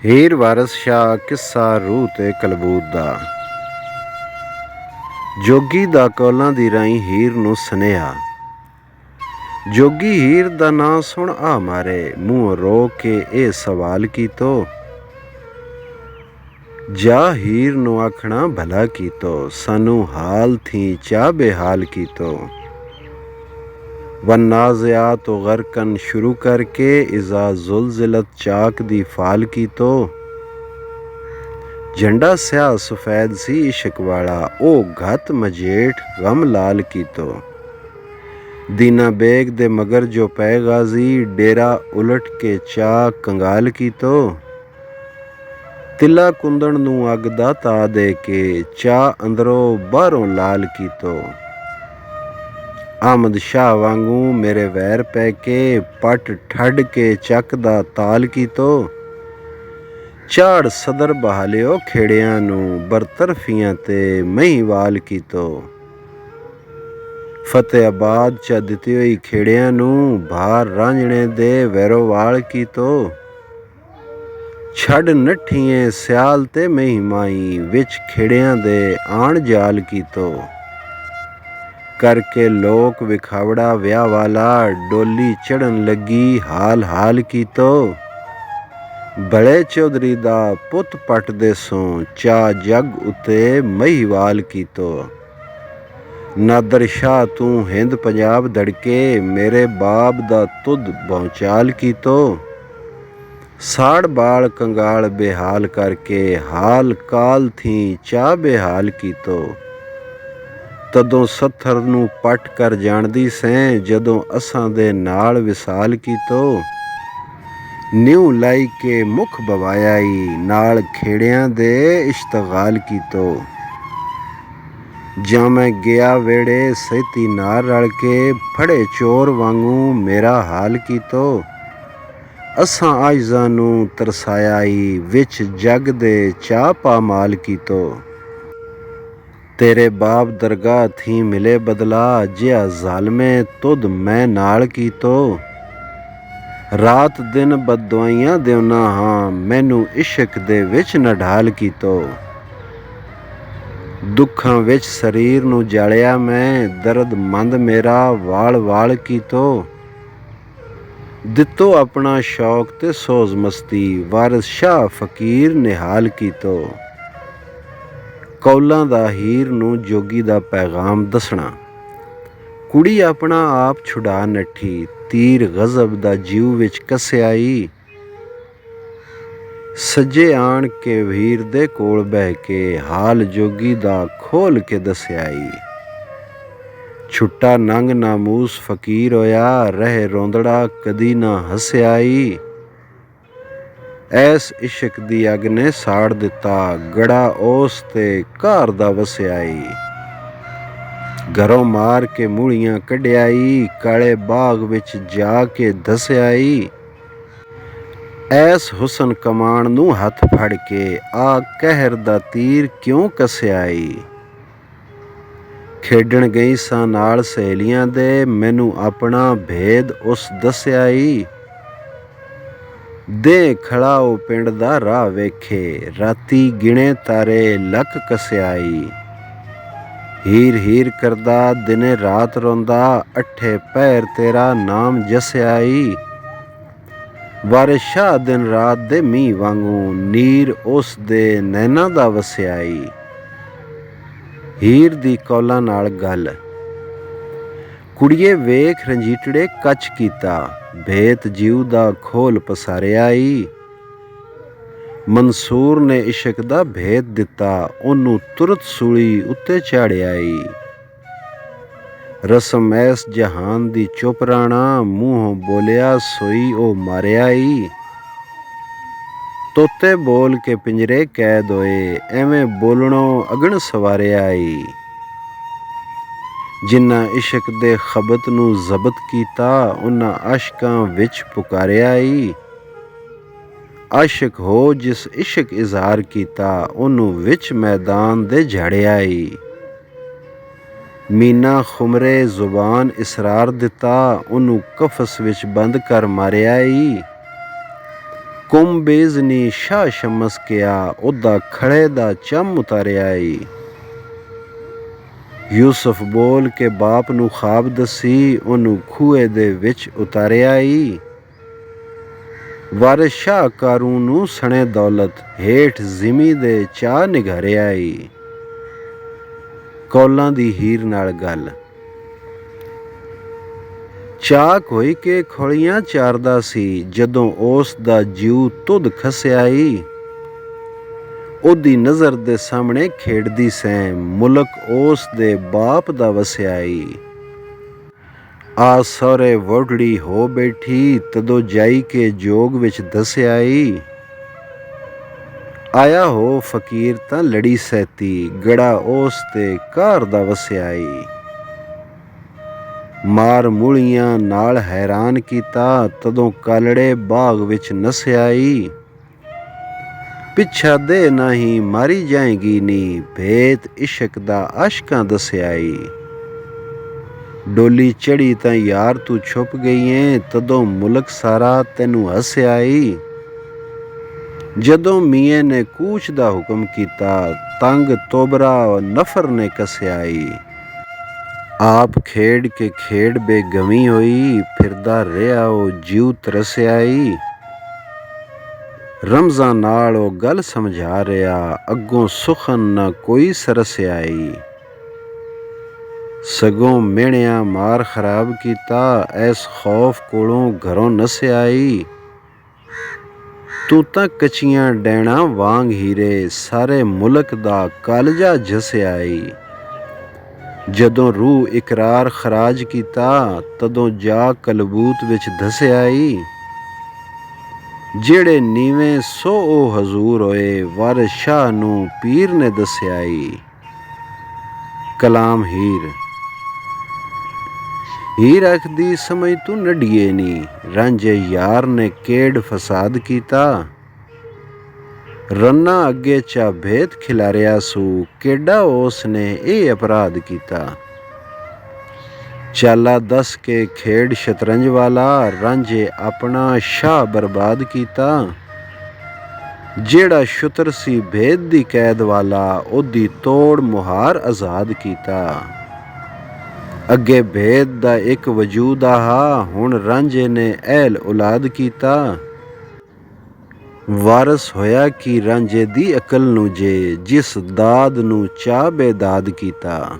ਹੀਰ ਵਾਰਸ ਸ਼ਾਹ ਕਿੱਸਾ ਰੂਹ ਤੇ ਕਲਬੂਤ ਦਾ। ਜੋਗੀ ਦਾ ਕੌਲਾਂ ਦੀ ਰਾਹੀਂ ਹੀਰ ਨੂੰ ਸੁਨੇਹਾ। ਜੋਗੀ ਹੀਰ ਦਾ ਨਾਂ ਸੁਣ ਆ ਮਾਰੇ, ਮੂੰਹ ਰੋ ਕੇ ਇਹ ਸਵਾਲ ਕੀਤੋ। ਜਾ ਹੀਰ ਨੂੰ ਆਖਣਾ ਭਲਾ ਕੀਤੋ, ਸਾਨੂੰ ਹਾਲ ਥੀ ਚਾ ਬੇਹਾਲ ਕੀਤੋ। वन्नाज़ियात ग़रक़न शुरू करके इज़ा ज़ुलज़िलत चाक दी फाल कीतो। झंडा स्याह सफ़ैद सी इश्क वाला, ओ घत मजेठ गम लाल कीतो। दीना बेग दे मगर जो पै गाज़ी, डेरा उलट के चा कंगाल कीतो। तिला कुंदन नूं अग दा ता दे के, चा अंदरों बाहरों लाल कीतो। अहमद शाह वांगू मेरे वैर पै के, पट ठड के चक दा ताल कीतो। झाड़ सदर बहालिओ खेड़ियां नूं, बरतरफियां ते महीवाल कीतो। फतेहाबाद चा दित्ती होई खेड़ियां नूं, भार रांझणे दे वैरोवाल कीतो। छड़ नठीए सियाल ते मही माई, विच खेड़ियां दे आण जाल कीतो। करके लोक विखावड़ा व्याह वाला, डोली चढ़न लगी हाल हाल कीतो। बड़े चौधरी दा पुत पट देसों, चा जग उते महीवाल कीतो। नादर शाह तू हिंद पंजाब दड़के, मेरे बाब दा तुद भौचाल कीतो। साड़ बाल कंगाल बेहाल करके, हाल काल थी चा बेहाल कीतो। तदों सत्थर नूं पट कर जाणदी सैं, जदों असां दे नाल विसाल कीतो। न्यू लाई के मुख बवायाई, नाल खेड़ियां दे इश्तगाल कीतो। जां मैं गया वेड़े सैती नार रल के, फड़े चोर वांगू मेरा हाल कीतो। असां आइज़ां नूं तरसायाई, विच जग दे चा पामाल कीतो। तेरे बाप दरगाह थी मिले बदला, जिहा ज़ालमे तुद मैं नाल कीतो। रात दिन बददुआइयां देवना हां, मैनू इश्क दे विच न ढाल कीतो। दुखां विच शरीर नू जालिया मैं, दर्द मंद मेरा वाल वाल कीतो। दित्तो अपना शौक ते सोज मस्ती, वारिस शाह फकीर निहाल कीतो। कौलां दा हीर नूं जोगी दा पैगाम दसना। कुड़ी अपना आप छुड़ा नठी, तीर गज़ब दा जीव विच कसियाई। सज्जे आण के हीर दे कोल बह के, हाल जोगी दा खोल के दसियाई। छुट्टा नंग नामूस फकीर होया, रहे रोंदड़ा कदी ना हसियाई। ऐस इश्क दी अग ने साड़ दिता, गड़ा ओस ते घर दा वसियाई। घरों मार के मूलियां कढियाई, काले बाग विच जा के धसियाई। ऐस हुसन कमान नूं हथ फड़ के, आ कहर दा तीर क्यों कसियाई। खेडण गई सां नाल सहेलियां दे, मैनू अपना भेद उस दसियाई। दे खड़ा ओ पिंड दा राह वेखे, राती गिणे तारे लक कसियाई। हीर हीर करदा दिने रात रोंदा, अठे पैर तेरा नाम जसियाई। वारिस शाह दिन रात दे मींह वांगू, नीर उस दे नैना दा वसियाई। हीर दी कौलां नाल गल। कुड़िए वेख रंजीटड़े कच कीता, भेत जीव दा खोल पसारियाई। मंसूर ने इश्क दा भेद दिता, ओनू तुरत सूली उत्ते चाड़ियाई। रस्म ऐस जहान दी चुप राणा, मूहों बोलिया सोई ओ मारियाई। तोते बोल के पिंजरे कैद होए, एवें बोलणों अगण सवारियाई। जिन्ना इश्क दे खबत नूं जबत कीता, उन्ना आशकां विच पुकारियाई। आशिक हो जिस इश्क इज़हार कीता, ओनू विच मैदान दे झाड़ियाई। मीना खुमरे जुबान इसरार दिता, ओनू कफस विच बंद कर मारियाई। ਕੁੰਬੇਜ਼ ਨੀ ਸ਼ਾਹ ਸ਼ਮਸ ਕਿਆ, ਉਹਦਾ ਖੜੇ ਦਾ ਚੰਮ ਉਤਾਰਿਆ ਈ। ਯੂਸਫ ਬੋਲ ਕੇ ਬਾਪ ਨੂੰ ਖਾਬ ਦੱਸੀ, ਉਹਨੂੰ ਖੂਹੇ ਦੇ ਵਿੱਚ ਉਤਾਰਿਆ ਈ। ਵਾਰਿਸ ਸ਼ਾਹ ਕਾਰੂ ਨੂੰ ਸਣੇ ਦੌਲਤ, ਹੇਠ ਜ਼ਿਮੀ ਦੇ ਚਾਹ ਨਿਘਾਰਿਆ ਈ। ਕੌਲਾਂ ਦੀ ਹੀਰ ਨਾਲ ਗੱਲ। ਚਾਕ ਹੋਈ ਕੇ ਖੋਲੀਆਂ ਚਾਰਦਾ ਸੀ, ਜਦੋਂ ਉਸ ਦਾ ਜਿਉ ਤੁਧ ਖਸਿਆ ਈ। ਉਹਦੀ ਨਜ਼ਰ ਦੇ ਸਾਹਮਣੇ ਖੇਡਦੀ ਸੈਂ, ਮੁਲਕ ਉਸ ਦੇ ਬਾਪ ਦਾ ਵਸਿਆ ਈ। ਆ ਸਹੁਰੇ ਵੋਢੜੀ ਹੋ ਬੈਠੀ, ਤਦੋਂ ਜਾਈ ਕੇ ਜੋਗ ਵਿੱਚ ਦੱਸਿਆ ਈ। ਆਇਆ ਹੋ ਫਕੀਰ ਤਾਂ ਲੜੀ ਸਹਿਤੀ, ਗੜਾ ਉਸ ਤੇ ਘਰ ਦਾ ਵਸਿਆ ਈ। ਮਾਰ ਮੂਲੀਆਂ ਨਾਲ ਹੈਰਾਨ ਕੀਤਾ, ਤਦੋਂ ਕਾਲੜੇ ਬਾਗ ਵਿੱਚ ਨੱਸਿਆ ਈ। ਪਿੱਛਾ ਦੇ ਨਹੀਂ ਮਾਰੀ ਜਾਏਗੀ ਨੀ, ਭੇਤ ਇਸ਼ਕ ਦਾ ਆਸ਼ਕਾਂ ਦੱਸਿਆ ਈ। ਡੋਲੀ ਚੜੀ ਤਾਂ ਯਾਰ ਤੂੰ ਛੁਪ ਗਈ ਏਂ, ਤਦੋਂ ਮੁਲਕ ਸਾਰਾ ਤੈਨੂੰ ਹੱਸਿਆ ਈ। ਜਦੋਂ ਮੀਆਂ ਨੇ ਕੂਚ ਦਾ ਹੁਕਮ ਕੀਤਾ, ਤੰਗ ਤੋਬਰਾ ਨਫਰ ਨੇ ਕੱਸਿਆ ਈ। ਆਪ ਖੇਡ ਕੇ ਖੇਡ ਬੇਗਮੀ ਹੋਈ, ਫਿਰਦਾ ਰਿਹਾ ਉਹ ਜਿਉ ਤਰਸਿਆ ਈ। ਰਮਜ਼ਾਂ ਨਾਲ ਉਹ ਗੱਲ ਸਮਝਾ ਰਿਹਾ, ਅੱਗੋਂ ਸੁਖਨ ਨਾ ਕੋਈ ਸਰਸਿਆ ਈ। ਸਗੋਂ ਮਿਹਣਿਆ ਮਾਰ ਖਰਾਬ ਕੀਤਾ, ਐਸ ਖੌਫ ਕੋਲੋਂ ਘਰੋਂ ਨੱਸਿਆ ਈ। ਤੂੰ ਤਾਂ ਕੱਚੀਆਂ ਡੈਣਾ ਵਾਂਗ ਹੀਰੇ, ਸਾਰੇ ਮੁਲਕ ਦਾ ਕਾਲਜਾ ਜਸਿਆ ਈ। ਜਦੋਂ ਰੂਹ ਇਕਰਾਰ ਖਰਾਜ ਕੀਤਾ, ਤਦੋਂ ਜਾ ਕਲਬੂਤ ਵਿੱਚ ਧਸਿਆ ਈ। ਜਿਹੜੇ ਨੀਵੇਂ ਸੋ ਉਹ ਹਜ਼ੂਰ ਹੋਏ, ਵਾਰਿਸ ਸ਼ਾਹ ਨੂੰ ਪੀਰ ਨੇ ਦੱਸਿਆ ਈ। ਕਲਾਮ ਹੀਰ। ਹੀਰ ਆਖਦੀ ਸਮਝ ਤੂੰ ਨੱਡੀਏ ਨੀ, ਰਾਂਝੇ ਯਾਰ ਨੇ ਕਿਹੜ ਫਸਾਦ ਕੀਤਾ। ਰੰਨਾ ਅੱਗੇ ਚਾ ਭੇਤ ਖਿਲਾਰਿਆ ਸੂ, ਕਿਹੜਾ ਉਸ ਨੇ ਇਹ ਅਪਰਾਧ ਕੀਤਾ। ਚਾਲਾ ਦੱਸ ਕੇ ਖੇਡ ਸ਼ਤਰੰਜ ਵਾਲਾ, ਰਾਂਝੇ ਆਪਣਾ ਸ਼ਾਹ ਬਰਬਾਦ ਕੀਤਾ। ਜਿਹੜਾ ਸ਼ੁਤਰ ਸੀ ਭੇਦ ਦੀ ਕੈਦ ਵਾਲਾ, ਉਹਦੀ ਤੋੜ ਮੁਹਾਰ ਆਜ਼ਾਦ ਕੀਤਾ। ਅੱਗੇ ਭੇਦ ਦਾ ਇੱਕ ਵਜੂਦ ਆਹਾ, ਹੁਣ ਰਾਂਝੇ ਨੇ ਅਹਿਲ ਔਲਾਦ ਕੀਤਾ। ਵਾਰਸ ਹੋਇਆ ਕਿ ਰਾਂਝੇ ਦੀ ਅਕਲ ਨੂੰ ਜੇ, ਜਿਸ ਦਾਦ ਨੂੰ ਚਾਹ ਬੇਦਾਦ ਕੀਤਾ।